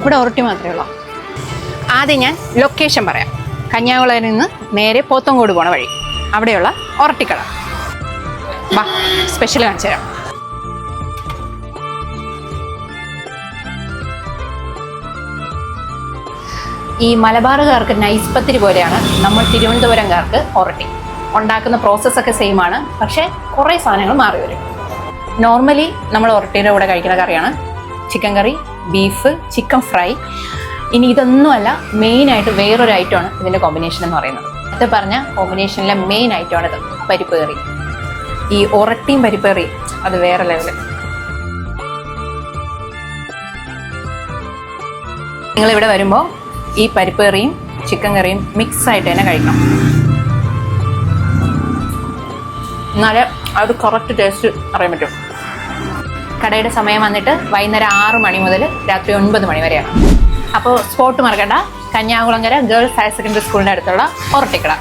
ഇവിടെ ഒറട്ടി മാത്രമേ ഉള്ളൂ. ആദ്യം ഞാൻ ലൊക്കേഷൻ പറയാം. കന്യാകുളയിൽ നിന്ന് നേരെ പോത്തങ്കോട് പോണ വഴി അവിടെയുള്ള ഒറട്ടിക്കട. വാ, സ്പെഷ്യൽ കാണിച്ചു തരാം. ഈ മലബാറുകാർക്ക് നൈസ് പത്തിരി പോലെയാണ് നമ്മൾ തിരുവനന്തപുരംകാർക്ക് ഒറട്ടി. ഉണ്ടാക്കുന്ന പ്രോസസ്സൊക്കെ സെയിം ആണ്, പക്ഷേ കുറേ സാധനങ്ങൾ മാറി വരും. നോർമലി നമ്മൾ ഒറട്ടിയുടെ കൂടെ കഴിക്കുന്ന കറിയാണ് ചിക്കൻ കറി, ബീഫ്, ചിക്കൻ ഫ്രൈ. ഇനി ഇതൊന്നുമല്ല, മെയിനായിട്ട് വേറൊരു ഐറ്റമാണ് ഇതിൻ്റെ കോമ്പിനേഷൻ എന്ന് പറയുന്നത്. അത് പറഞ്ഞ കോമ്പിനേഷനിലെ മെയിൻ ഐറ്റമാണിത്, പരിപ്പ് കറി. ഈ ഒറട്ടിയും പരിപ്പ് കറി അത് വേറെ ലെവല്. നിങ്ങളിവിടെ വരുമ്പോൾ ഈ പരിപ്പ് കറിയും ചിക്കൻ കറിയും മിക്സ് ആയിട്ട് തന്നെ കഴിക്കണം. എന്നാലേ അത് കറക്റ്റ് ടേസ്റ്റ് അറിയാൻ പറ്റും. കടയുടെ സമയം വന്നിട്ട് വൈകുന്നേരം 6 മണി മുതൽ രാത്രി 9 മണി വരെയാണ്. അപ്പോൾ സ്പോട്ട് മറക്കണ്ട, കന്യാകുളങ്ങര ഗേൾസ് ഹയർ സെക്കൻഡറി സ്കൂളിൻ്റെ അടുത്തുള്ള ഒറട്ടിക്കട.